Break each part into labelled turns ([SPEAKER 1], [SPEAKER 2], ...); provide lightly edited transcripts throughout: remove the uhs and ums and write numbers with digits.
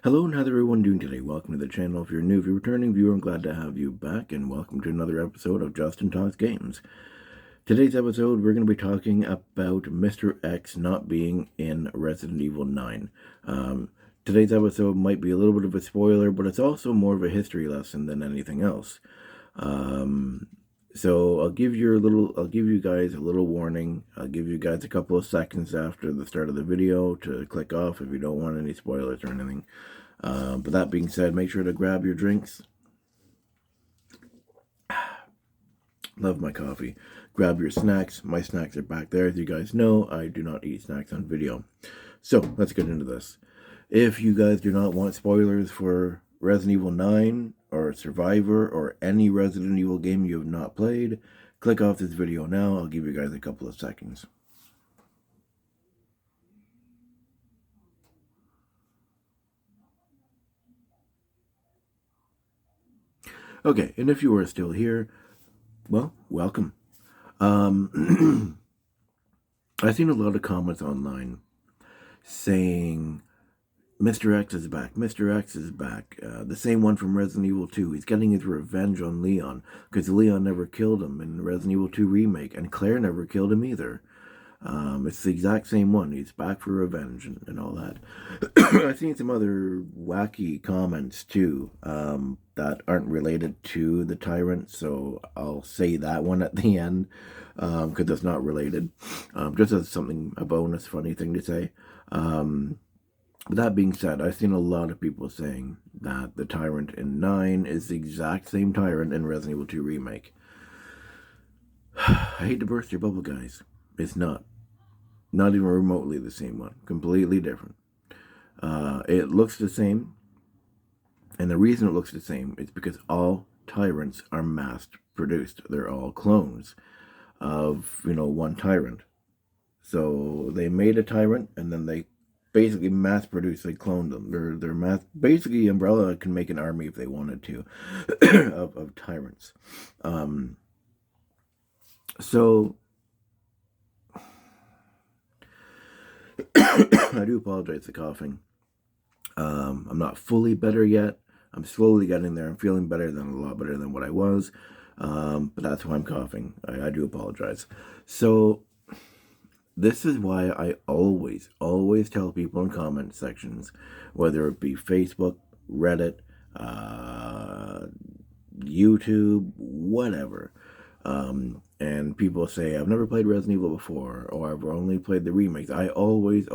[SPEAKER 1] Hello and how's everyone doing today? Welcome to the channel. If you're new, if you're a returning viewer, I'm glad to have you back, and welcome to another episode of Justin Talks Games. Today's episode, we're going to be talking about Mr. X not being in Resident Evil 9. Today's episode might be a little bit of a spoiler, but it's also more of a history lesson than anything else. So I'll give you guys a little warning. I'll give you guys a couple of seconds after the start of the video to click off if you don't want any spoilers or anything. But that being said, make sure to grab your drinks. Love my coffee. Grab your snacks. My snacks are back there. As you guys know, I do not eat snacks on video. So let's get into this. If you guys do not want spoilers for Resident Evil 9 or Survivor or any Resident Evil game you have not played, click off this video now. I'll give you guys a couple of seconds. Okay, and if you are still here, well, welcome. I've seen a lot of comments online saying Mr. X is back. Mr. X is back. The same one from Resident Evil 2. He's getting his revenge on Leon because Leon never killed him in the Resident Evil 2 remake, and Claire never killed him either. It's the exact same one. He's back for revenge and all that. I've seen some other wacky comments too that aren't related to the Tyrant, so I'll say that one at the end because it's not related. Just as something, a bonus, funny thing to say. But that being said, I've seen a lot of people saying that the Tyrant in 9 is the exact same Tyrant in Resident Evil 2 Remake. I hate to burst your bubble, guys. It's not. Not even remotely the same one. Completely different. It looks the same. And the reason it looks the same is because all Tyrants are mass produced. They're all clones of, one Tyrant. So they made a Tyrant and then they basically mass produced, they cloned them. They're mass, basically Umbrella can make an army if they wanted to of Tyrants. So I do apologize for coughing. I'm not fully better yet. I'm slowly getting there. I'm feeling better than a lot better than what I was. But that's why I'm coughing. I do apologize. So this is why I always tell people in comment sections, whether it be Facebook, Reddit, YouTube, whatever. And people say, I've never played Resident Evil before, or I've only played the remakes. I always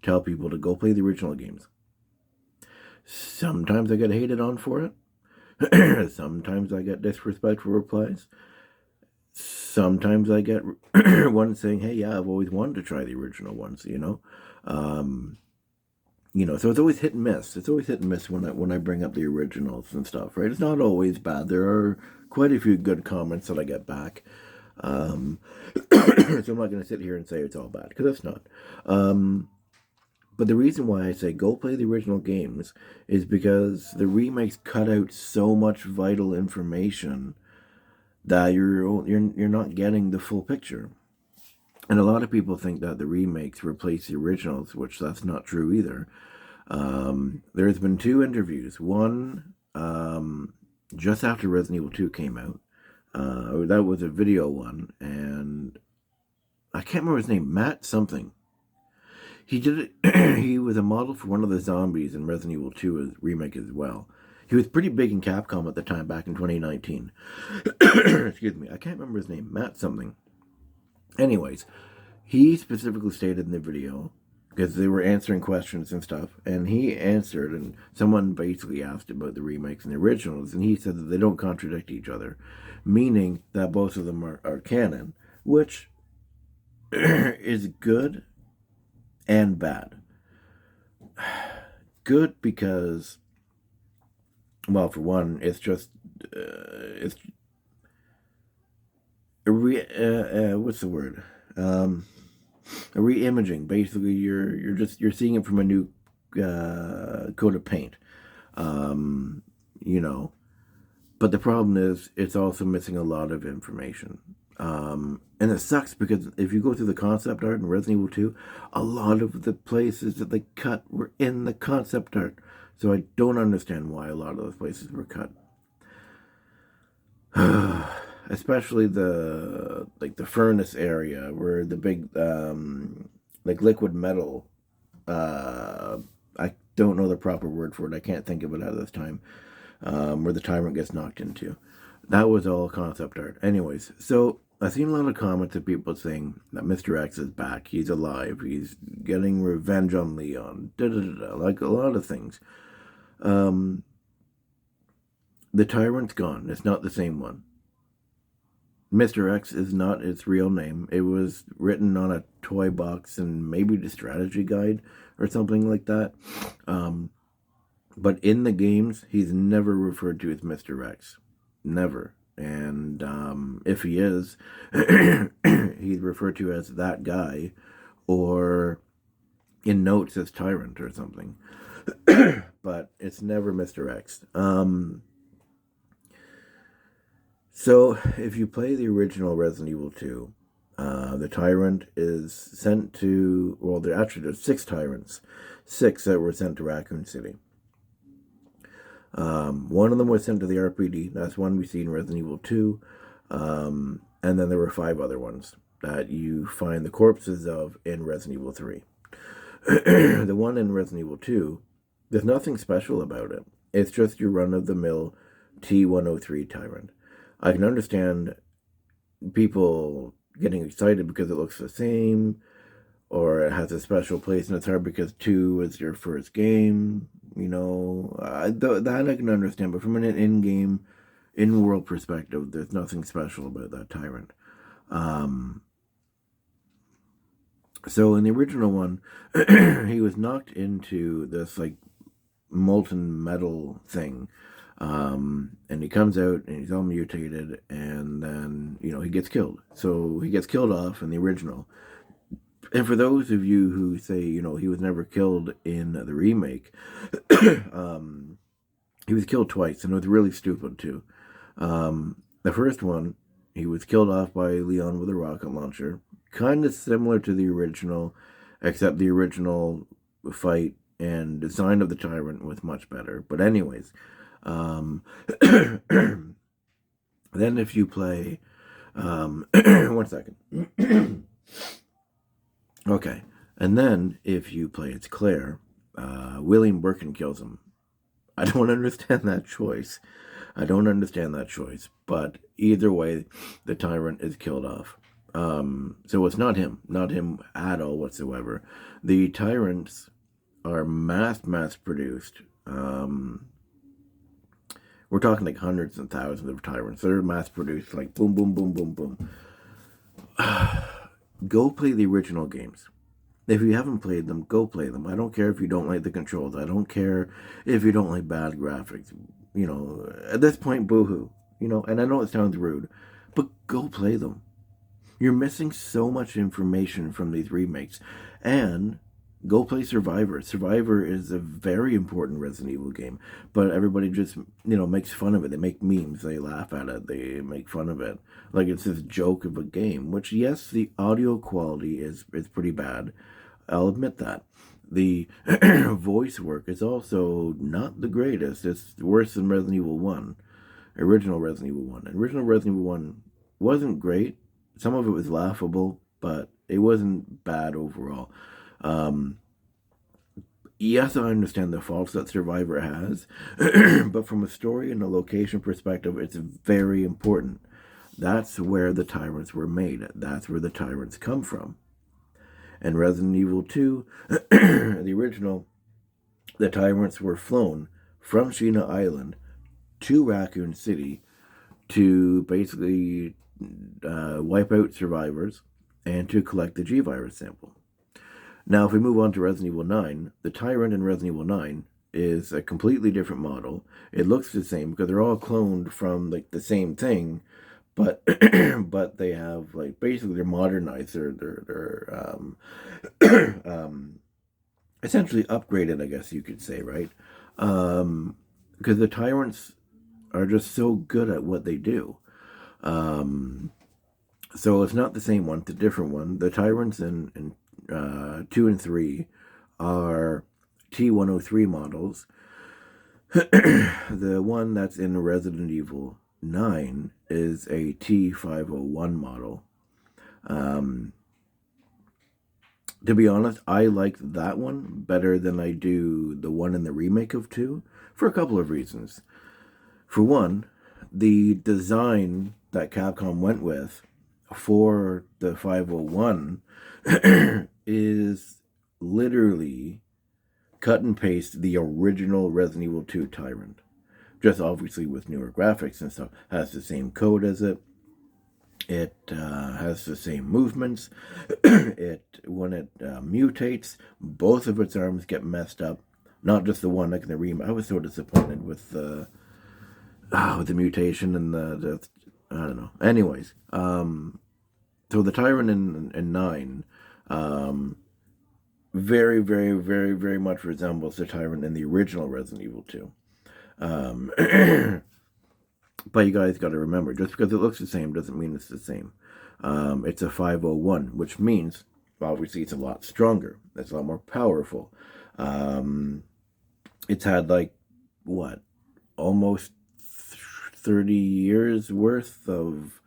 [SPEAKER 1] tell people to go play the original games. Sometimes I get hated on for it. Sometimes I get disrespectful replies. Sometimes I get one saying, hey, yeah, I've always wanted to try the original ones, so it's always hit and miss. It's always hit and miss when I bring up the originals and stuff, right? It's not always bad. There are quite a few good comments that I get back. So I'm not going to sit here and say it's all bad, because it's not. But the reason why I say go play the original games is because the remakes cut out so much vital information that you're not getting the full picture. And a lot of people think that the remakes replace the originals, which that's not true either. There's been 2 interviews. One just after Resident Evil 2 came out. That was a video one, and I can't remember his name. Matt something. He did it. He was a model for one of the zombies in Resident Evil 2 remake as well. He was pretty big in Capcom at the time, back in 2019. Excuse me. I can't remember his name. Matt something. Anyways, he specifically stated in the video, because they were answering questions and stuff, and he answered, and someone basically asked about the remakes and the originals, and he said that they don't contradict each other, meaning that both of them are canon, which is good and bad. Good because, well, for one, it's just it's what's the word? A re-imaging. Basically, you're seeing it from a new coat of paint. But the problem is it's also missing a lot of information. And it sucks because if you go through the concept art in Resident Evil 2, a lot of the places that they cut were in the concept art. So I don't understand why a lot of those places were cut. Especially the furnace area where the big like liquid metal, I don't know the proper word for it. I can't think of it at this time. Where the tyrant gets knocked into. That was all concept art. Anyways, so I've seen a lot of comments of people saying that Mr. X is back. He's alive. He's getting revenge on Leon. Da da da da. Like a lot of things. The tyrant's gone. It's not the same one. Mr. X is not its real name. It was written on a toy box and maybe the strategy guide or something like that. But in the games, he's never referred to as Mr. X. Never. And if he is, he's referred to as that guy or in notes as Tyrant or something. But it's never Mr. X. So if you play the original Resident Evil 2, the Tyrant is sent to, well, there's 6 Tyrants. 6 that were sent to Raccoon City. One of them was sent to the RPD. That's one we see in Resident Evil 2. And then there were 5 other ones that you find the corpses of in Resident Evil 3. The one in Resident Evil 2, there's nothing special about it. It's just your run-of-the-mill T-103 Tyrant. I can understand people getting excited because it looks the same, or it has a special place, and it's hard because 2 is your first game. You know, that I can understand, but from an in-game, in-world perspective, there's nothing special about that Tyrant. So in the original one, he was knocked into this, like, molten metal thing. And he comes out and he's all mutated, and then, you know, he gets killed. So he gets killed off in the original. And for those of you who say, you know, he was never killed in the remake, he was killed twice, and it was really stupid, too. The first one, he was killed off by Leon with a rocket launcher. Kind of similar to the original, except the original fight and design of the Tyrant was much better. But anyways, then if you play, one second. Okay, and then if you play it's Claire, William Birkin kills him. I don't understand that choice. But either way, the Tyrant is killed off. So it's not him at all whatsoever. The Tyrants are mass produced. We're talking like hundreds and thousands of Tyrants. They're mass produced, like boom, boom, boom, boom, boom. Go play the original games. If you haven't played them, go play them. I don't care if you don't like the controls. I don't care if you don't like bad graphics. You know, at this point, boo-hoo. You know, and I know it sounds rude, but go play them. You're missing so much information from these remakes. And go play Survivor. Survivor is a very important Resident Evil game, but everybody just, you know, makes fun of it. They make memes. They laugh at it. They make fun of it. Like it's this joke of a game, which, yes, the audio quality is pretty bad. I'll admit that. The voice work is also not the greatest. It's worse than Resident Evil 1. Original Resident Evil 1. Original Resident Evil 1 wasn't great. Some of it was laughable, but it wasn't bad overall. Yes, I understand the faults that Survivor has, but from a story and a location perspective, it's very important. That's where the Tyrants were made. That's where the Tyrants come from. And Resident Evil 2, the original, the Tyrants were flown from Sheena Island to Raccoon City to basically wipe out survivors and to collect the G-Virus sample. Now, if we move on to Resident Evil 9, the Tyrant in Resident Evil 9 is a completely different model. It looks the same because they're all cloned from like the same thing, but but they have like basically they're modernized. They're essentially upgraded, I guess you could say, right? Because the Tyrants are just so good at what they do. So it's not the same one, it's a different one. The Tyrants in 2 and 3 are T103 models. The one that's in Resident Evil 9 is a T501 model. To be honest, I like that one better than I do the one in the remake of 2 for a couple of reasons. For one, the design that Capcom went with for the 501 is literally cut and paste the original Resident Evil 2 Tyrant. Just obviously with newer graphics and stuff. Has the same code as it. It has the same movements. When it mutates, both of its arms get messed up. Not just the one like in the remake. I was so disappointed with the mutation and the I don't know. Anyways, so the Tyrant in 9, very, very, very, very much resembles the Tyrant in the original Resident Evil 2. But you guys got to remember, just because it looks the same doesn't mean it's the same. It's a 501, which means obviously it's a lot stronger. It's a lot more powerful. It's had like what, almost 30 years worth of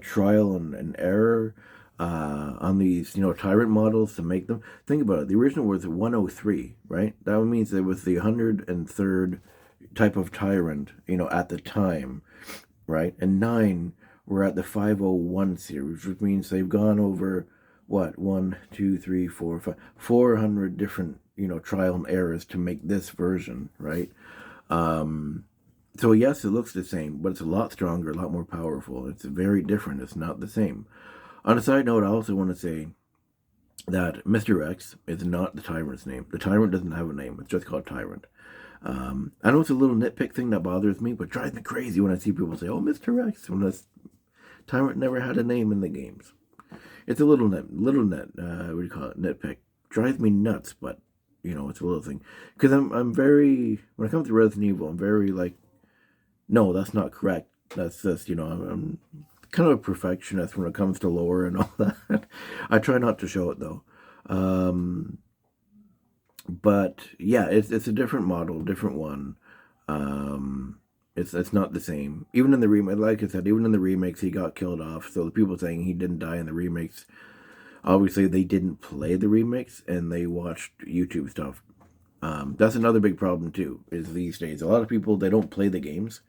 [SPEAKER 1] trial and error on these, Tyrant models to make them. Think about it. The original was 103, right? That means it was the 103rd type of Tyrant, at the time, right? And 9, we're at the 501 series, which means they've gone over, what, 1, 2, 3, 4, 5, 400 different, trial and errors to make this version, right? So yes, it looks the same, but it's a lot stronger, a lot more powerful. It's very different. It's not the same. On a side note, I also want to say that Mr.X is not the Tyrant's name. The Tyrant doesn't have a name. It's just called Tyrant. I know it's a little nitpick thing that bothers me, but drives me crazy when I see people say, "Oh, Mr.X," when this Tyrant never had a name in the games. It's a little what do you call it? Nitpick. Drives me nuts, but it's a little thing. Because I'm very, when it comes to Resident Evil, I'm very like, no, that's not correct. That's just, I'm kind of a perfectionist when it comes to lore and all that. I try not to show it though. But yeah, it's a different model, different one. It's not the same. Even in the remake, like I said, even in the remakes, he got killed off. So the people saying he didn't die in the remakes, obviously they didn't play the remakes and they watched YouTube stuff. That's another big problem too. Is these days a lot of people, they don't play the games.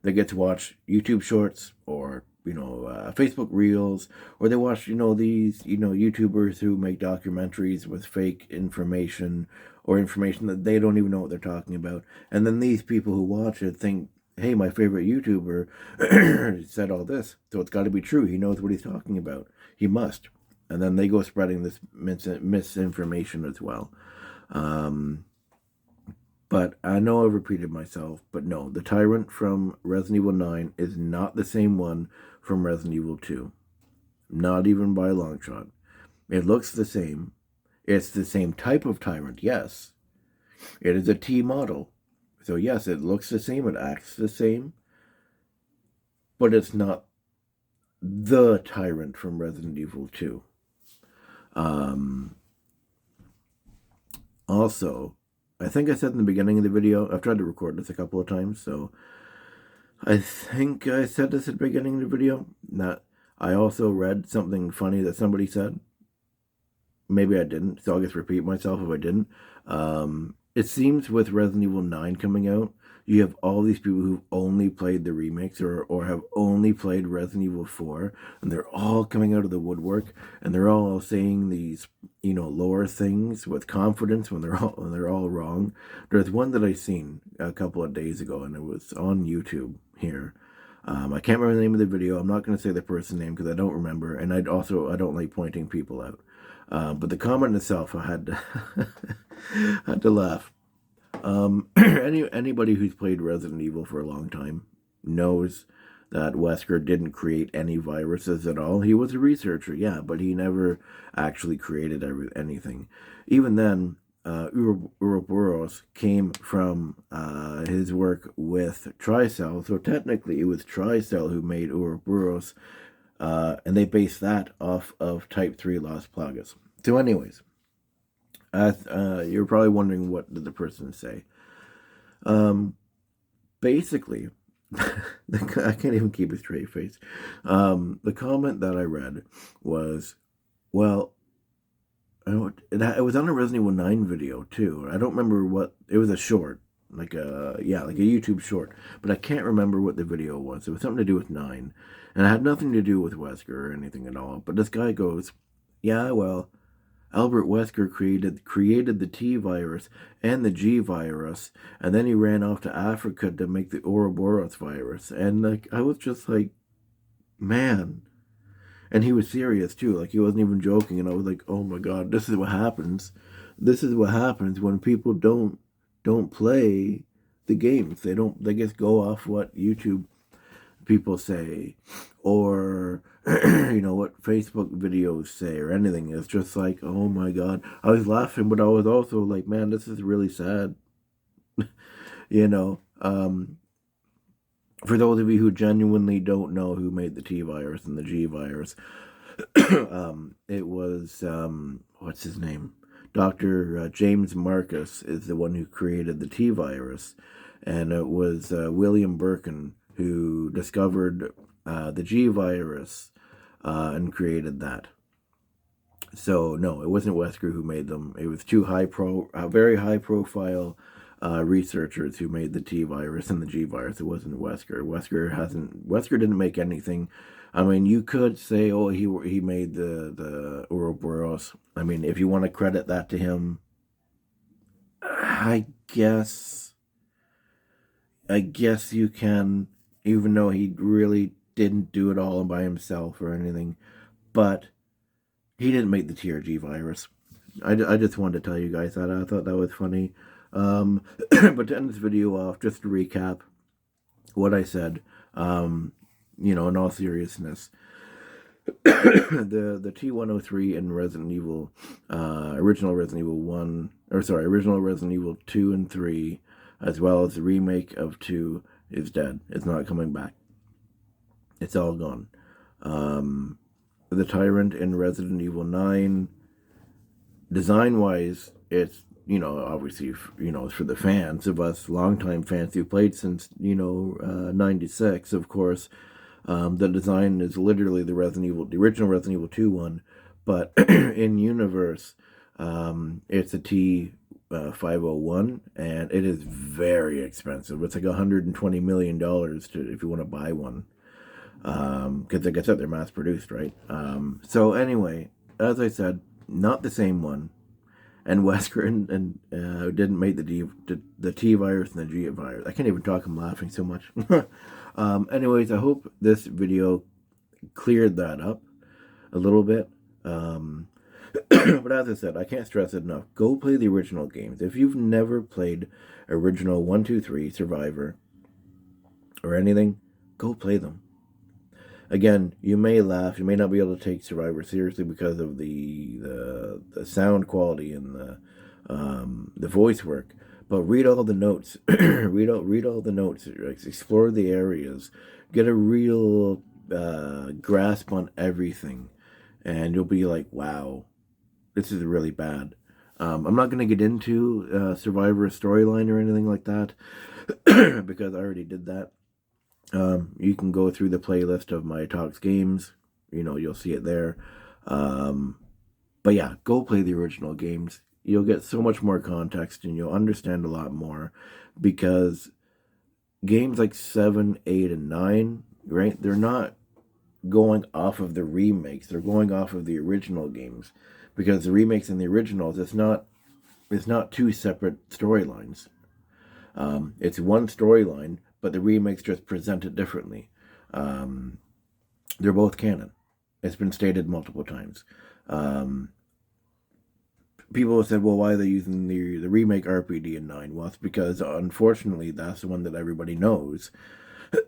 [SPEAKER 1] They get to watch YouTube shorts or Facebook reels, or they watch these YouTubers who make documentaries with fake information or information that they don't even know what they're talking about. And then these people who watch it think, hey, my favorite YouTuber said all this, so it's got to be true. He knows what he's talking about. He must. And then they go spreading this misinformation as well. But I know I've repeated myself, but no, the Tyrant from Resident Evil 9 is not the same one from Resident Evil 2. Not even by a long shot. It looks the same. It's the same type of Tyrant, yes. It is a T model. So yes, it looks the same, it acts the same. But it's not the Tyrant from Resident Evil 2. Also, I think I said in the beginning of the video, I've tried to record this a couple of times, so I think I said this at the beginning of the video, that I also read something funny that somebody said. Maybe I didn't, so I'll just repeat myself if I didn't. It seems with Resident Evil 9 coming out, you have all these people who've only played the remakes or have only played Resident Evil 4, and they're all coming out of the woodwork, and they're all saying these, lower things with confidence when they're all wrong. There's one that I seen a couple of days ago, and it was on YouTube here. I can't remember the name of the video. I'm not going to say the person's name because I don't remember, and I don't like pointing people out. But the comment itself, I had to, had to laugh. Anybody who's played Resident Evil for a long time knows that Wesker didn't create any viruses at all. He was a researcher, yeah, but he never actually created anything. Even then, Ouroboros came from his work with Tricell, so technically it was Tricell who made Ouroboros And they base that off of Type 3 Las Plagas. So anyways, you're probably wondering, what did the person say? Basically, I can't even keep a straight face. The comment that I read was, well, it was on a Resident Evil 9 video too. I don't remember what it was. A short, like a YouTube short, but I can't remember what the video was. It was something to do with 9, and it had nothing to do with Wesker or anything at all. But this guy goes, "Yeah, well, Albert Wesker created the T virus and the G virus, and then he ran off to Africa to make the Ouroboros virus." And like, I was just like, man. And he was serious too, like he wasn't even joking. And I was like, oh my god, this is what happens. This is what happens when people don't play the games. They just go off what YouTube people say, or what Facebook videos say, or anything. It's just like, oh my god. I was laughing, but I was also like, man, this is really sad. you know for those of you who genuinely don't know who made the T virus and the G virus, it was, what's his name? Dr. James Marcus is the one who created the T virus, and it was William Birkin who discovered the G virus and created that. So no, it wasn't Wesker who made them. It was two very high profile researchers who made the T virus and the G virus. It wasn't Wesker. Wesker didn't make anything. I mean, you could say, oh, he made the Ouroboros. I mean, if you want to credit that to him, I guess you can, even though he really didn't do it all by himself or anything. But he didn't make the TRG virus. I just wanted to tell you guys that. I thought that was funny. But to end this video off, just to recap what I said, in all seriousness, the T103 in Resident Evil, original Resident Evil 2 and 3, as well as the remake of 2, is dead. It's not coming back. It's all gone. The Tyrant in Resident Evil 9, design-wise, it's, obviously, it's for the fans of us, longtime fans who played since, 96, of course. The design is literally the original Resident Evil 2 one, but in universe, it's a T501, and it is very expensive. It's like $120 million if you want to buy one. Because like I said, they're mass produced, right? So anyway, as I said, not the same one. And Wesker and didn't make the T virus and the G virus. I can't even talk. I'm laughing so much. Anyways, I hope this video cleared that up a little bit. But as I said, I can't stress it enough. Go play the original games. If you've never played original 1, 2, 3, Survivor, or anything, go play them. Again, you may laugh. You may not be able to take Survivor seriously because of the sound quality and the voice work. But read all the notes. read all the notes. Explore the areas. Get a real grasp on everything, and you'll be like, "Wow, this is really bad." I'm not going to get into Survivor storyline or anything like that because I already did that. You can go through the playlist of my Talks Games. You'll see it there. But yeah, go play the original games. You'll get so much more context and you'll understand a lot more, because games like 7, 8, and 9, right? They're not going off of the remakes. They're going off of the original games, because the remakes and the originals, it's not two separate storylines. It's one storyline, but the remakes just present it differently. They're both canon. It's been stated multiple times. People have said, well, why are they using the remake RPD in 9? Well, it's because, unfortunately, that's the one that everybody knows.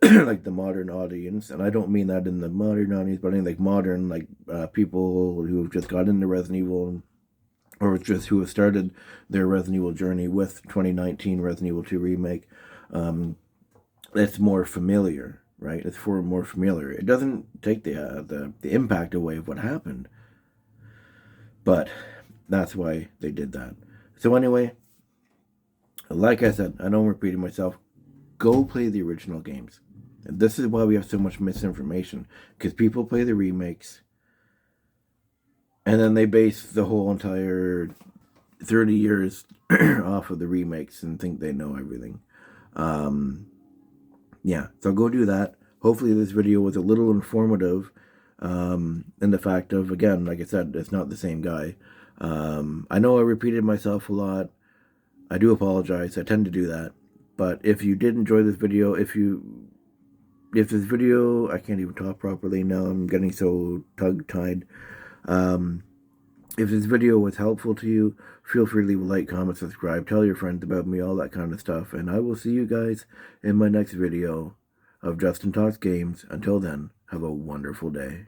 [SPEAKER 1] Like the modern audience, and I don't mean that in the modern audience, but I mean like modern, people who have just got into Resident Evil, or just who have started their Resident Evil journey with 2019 Resident Evil 2 Remake. It's more familiar. right? It's for more familiar. It doesn't take the impact away of what happened, but that's why they did that. So anyway, like I said, I know I'm repeating myself. Go play the original games. And this is why we have so much misinformation, because people play the remakes, and then they base the whole entire 30 years off of the remakes and think they know everything. Yeah, so go do that. Hopefully this video was a little informative in the fact of, again, like I said, it's not the same guy. I know I repeated myself a lot. I do apologize. I tend to do that. But if you did enjoy this video, if this video, I can't even talk properly now. I'm getting so tongue-tied. If this video was helpful to you, feel free to leave a like, comment, subscribe, tell your friends about me, all that kind of stuff. And I will see you guys in my next video of Justin Talks Games. Until then, have a wonderful day.